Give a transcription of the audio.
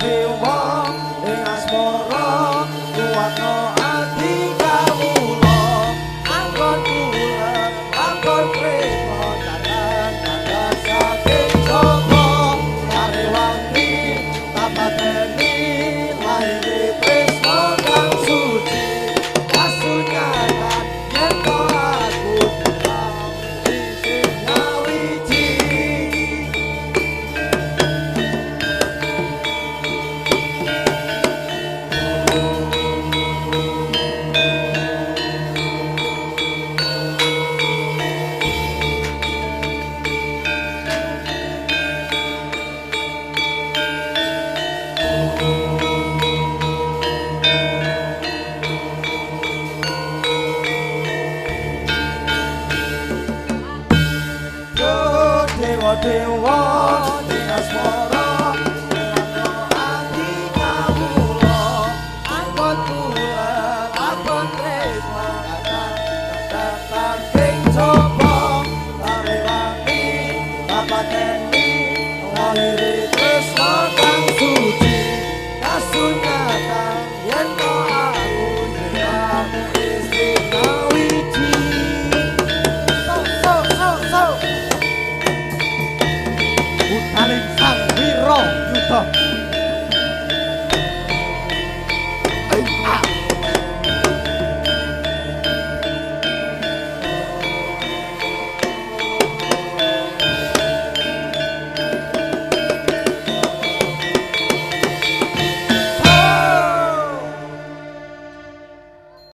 dewa ing asmara kuwatno ati kawula angkon kula angkon prema dadan saking Joko Karewangi tapateni laire tresno kang suci kasunyatan yen to aku isih nyawiji. Dewa ing asmara kuwatno ati kawula angkon kula angkon tresno dadan saking Joko Karewangi tapateni laire